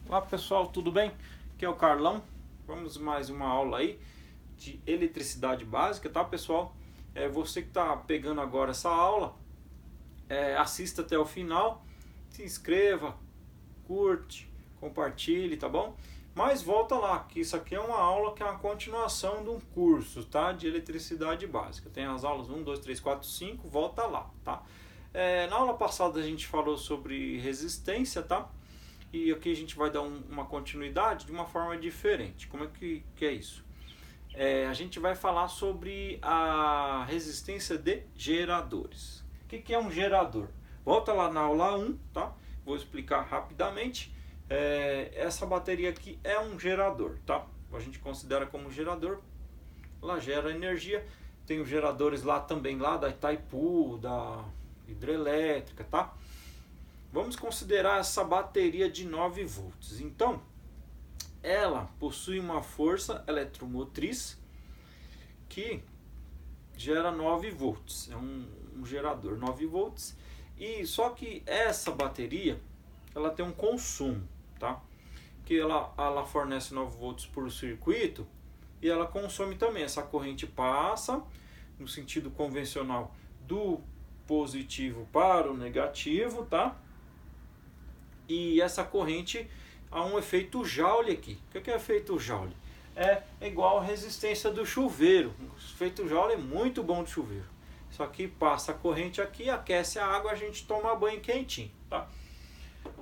Olá pessoal, tudo bem? Aqui é o Carlão. Vamos mais uma aula aí de eletricidade básica, tá pessoal? Você que está pegando agora essa aula, assista até o final, se inscreva, curte, compartilhe, tá bom? Mas volta lá, que isso aqui é uma aula que é uma continuação de um curso, tá? De eletricidade básica. Tem as aulas 1, 2, 3, 4, 5, volta lá, tá? Na aula passada a gente falou sobre resistência, tá? E aqui a gente vai dar uma continuidade de uma forma diferente. Como é que é isso? A gente vai falar sobre a resistência de geradores. O que é um gerador? Volta lá na aula 1, tá? Vou explicar rapidamente. Essa bateria aqui é um gerador, tá? A gente considera como gerador. Ela gera energia. Tem os geradores lá também, lá da Itaipu, da hidrelétrica, tá? Vamos considerar essa bateria de 9 volts. Então, ela possui uma força eletromotriz que gera 9 volts. É um gerador 9 volts. E só que essa bateria, ela tem um consumo, tá? Que ela fornece 9 volts por circuito e ela consome também. Essa corrente passa no sentido convencional do positivo para o negativo, tá? E essa corrente há um efeito Joule aqui. O que é efeito Joule? É igual a resistência do chuveiro. O efeito Joule é muito bom de chuveiro. Só que passa a corrente aqui, aquece a água, a gente toma banho quentinho, tá?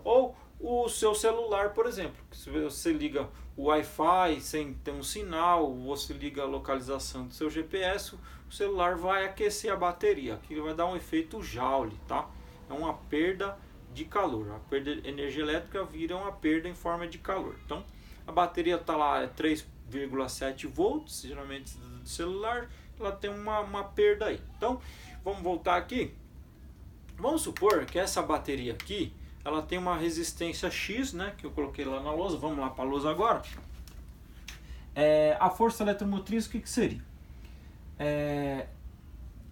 Ou o seu celular, por exemplo. Se você liga o Wi-Fi sem ter um sinal, você liga a localização do seu GPS, o celular vai aquecer a bateria. Aqui vai dar um efeito Joule, tá? É uma perda de calor. A perda de energia elétrica vira uma perda em forma de calor. Então, a bateria está lá 3,7 volts, geralmente do celular, ela tem uma perda aí. Então, vamos voltar aqui. Vamos supor que essa bateria aqui, ela tem uma resistência X, né, que eu coloquei lá na lousa. Vamos lá para a lousa agora. A força eletromotriz, o que seria?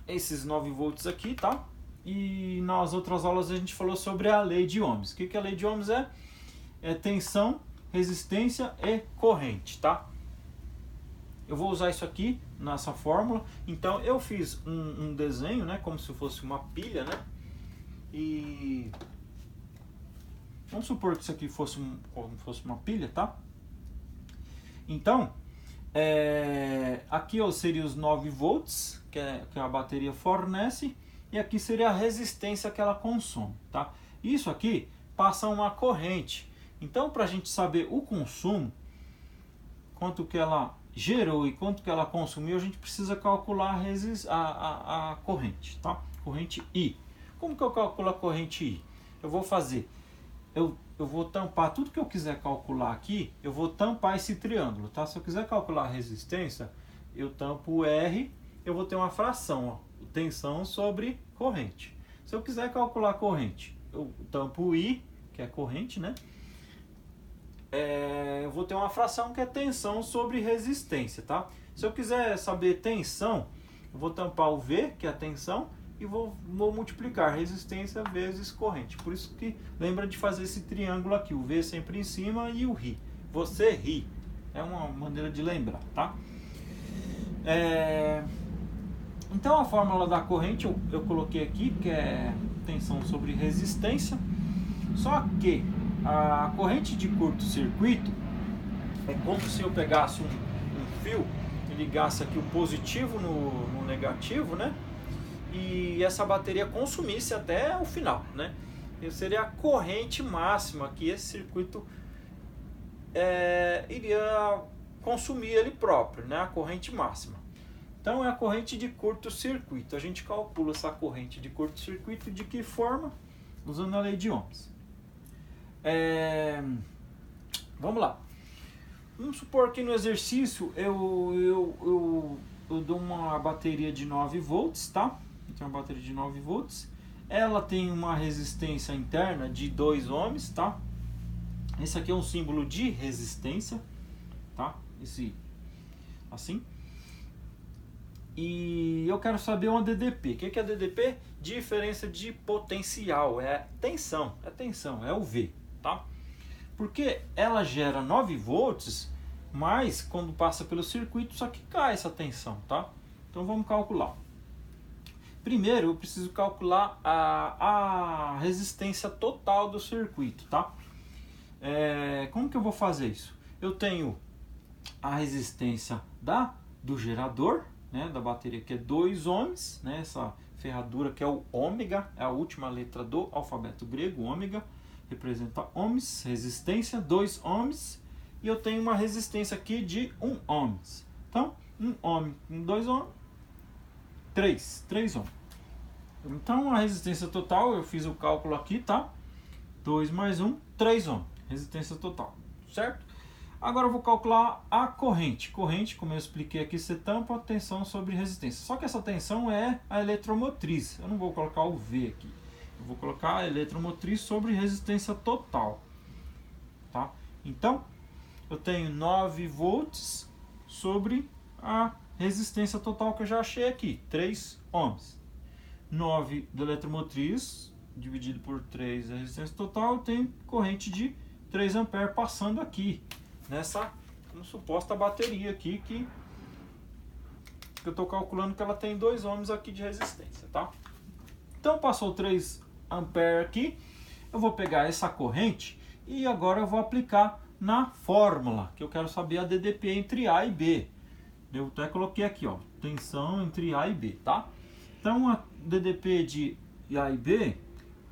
Esses 9 volts aqui, tá? E nas outras aulas a gente falou sobre a lei de Ohms. O que a lei de Ohms é? É tensão, resistência e corrente, tá? Eu vou usar isso aqui nessa fórmula. Então eu fiz um desenho, né? Como se fosse uma pilha, né? E vamos supor que isso aqui fosse como fosse uma pilha, tá? Então, aqui seria os 9 volts que a bateria fornece. E aqui seria a resistência que ela consome, tá? Isso aqui passa uma corrente. Então, para a gente saber o consumo, quanto que ela gerou e quanto que ela consumiu, a gente precisa calcular a corrente, tá? Corrente I. Como que eu calculo a corrente I? Eu vou fazer, eu vou tampar tudo que eu quiser calcular aqui, eu vou tampar esse triângulo, tá? Se eu quiser calcular a resistência, eu tampo o R, eu vou ter uma fração, ó. Tensão sobre corrente. Se eu quiser calcular a corrente, eu tampo o I, que é corrente, né? Eu vou ter uma fração que é tensão sobre resistência, tá? Se eu quiser saber tensão, eu vou tampar o V, que é a tensão, e vou multiplicar resistência vezes corrente. Por isso que lembra de fazer esse triângulo aqui, o V sempre em cima e o RI. Você ri. É uma maneira de lembrar, tá? Então a fórmula da corrente eu coloquei aqui, que é tensão sobre resistência. Só que a corrente de curto-circuito é como se eu pegasse um fio e ligasse aqui o positivo no negativo, né? E essa bateria consumisse até o final, né? Isso seria a corrente máxima que esse circuito iria consumir ele próprio, né? A corrente máxima. Então é a corrente de curto-circuito. A gente calcula essa corrente de curto-circuito de que forma? Usando a lei de Ohms. Vamos lá. Vamos supor que no exercício eu dou uma bateria de 9 volts, tá? Então uma bateria de 9 volts. Ela tem uma resistência interna de 2 ohms, tá? Esse aqui é um símbolo de resistência, tá? Esse assim. E eu quero saber uma DDP. O que é DDP? Diferença de potencial. É tensão, é o V, tá? Porque ela gera 9 volts, mas quando passa pelo circuito, só que cai essa tensão, tá? Então vamos calcular. Primeiro eu preciso calcular a resistência total do circuito, tá? Como que eu vou fazer isso? Eu tenho a resistência do gerador, né, da bateria, que é 2 ohms, né, essa ferradura que é o ômega, é a última letra do alfabeto grego, ômega, representa ohms, resistência, 2 ohms, e eu tenho uma resistência aqui de 1 ohms. Então, 1 ohm com 2 ohms, 3 ohms. Então, a resistência total, eu fiz o cálculo aqui, tá? 2 mais 1, 3 ohms, resistência total, certo? Agora eu vou calcular a corrente. Corrente, como eu expliquei aqui, você tampa a tensão sobre resistência. Só que essa tensão é a eletromotriz. Eu não vou colocar o V aqui. Eu vou colocar a eletromotriz sobre resistência total. Tá? Então, eu tenho 9 volts sobre a resistência total que eu já achei aqui, 3 ohms. 9 da eletromotriz, dividido por 3 a resistência total, eu tenho corrente de 3 amperes passando aqui. Nessa suposta bateria aqui que eu estou calculando que ela tem 2 ohms aqui de resistência, tá? Então passou 3 amperes aqui, eu vou pegar essa corrente e agora eu vou aplicar na fórmula, que eu quero saber a DDP entre A e B. Eu até coloquei aqui, ó, tensão entre A e B, tá? Então a DDP de A e B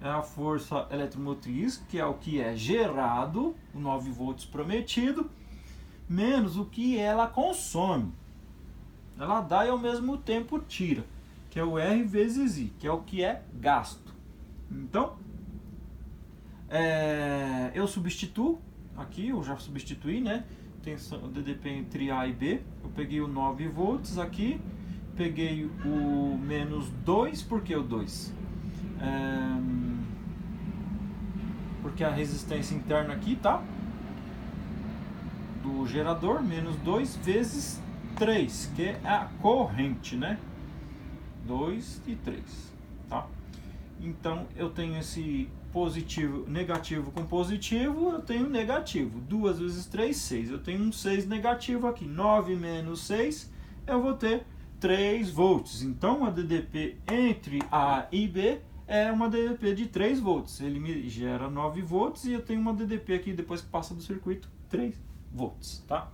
é a força eletromotriz, que é o que é gerado, o 9 volts prometido, menos o que ela consome. Ela dá e ao mesmo tempo tira, que é o R vezes I, que é o que é gasto. Então, eu substituo, aqui eu já substituí, né? Tensão, DDP entre A e B, eu peguei o 9 volts aqui, peguei o menos 2, por que o 2? Porque a resistência interna aqui, tá? Do gerador, menos 2 vezes 3, que é a corrente, né? 2 e 3, tá? Então, eu tenho esse positivo, negativo com positivo, eu tenho negativo. 2 vezes 3, 6. Eu tenho um 6 negativo aqui. 9 menos 6, eu vou ter 3 volts. Então, a DDP entre A e B é uma DDP de 3 volts. Ele me gera 9 volts e eu tenho uma DDP aqui, depois que passa do circuito, 3 volts, tá?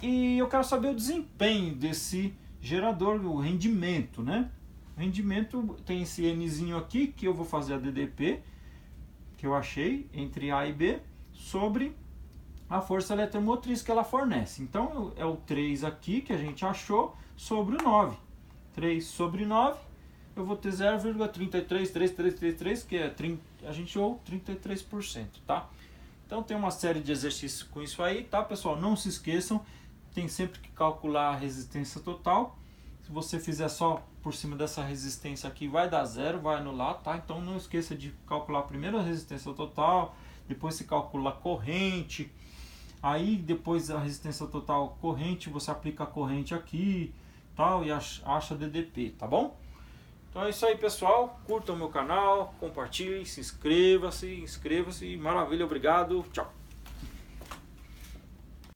E eu quero saber o desempenho desse gerador, o rendimento, né? O rendimento tem esse Nzinho aqui, que eu vou fazer a DDP, que eu achei, entre A e B, sobre a força eletromotriz que ela fornece. Então, é o 3 aqui, que a gente achou, sobre o 9. 3 sobre 9. Eu vou ter 0,33333, que é a gente ou 33%, tá? Então tem uma série de exercícios com isso aí, tá, pessoal? Não se esqueçam, tem sempre que calcular a resistência total. Se você fizer só por cima dessa resistência aqui, vai dar zero, vai anular, tá? Então não esqueça de calcular primeiro a resistência total, depois se calcula a corrente, aí depois a resistência total corrente, você aplica a corrente aqui, tal, e acha DDP, tá bom? Então é isso aí, pessoal. Curtam o meu canal, compartilhem, inscreva-se. Maravilha, obrigado. Tchau.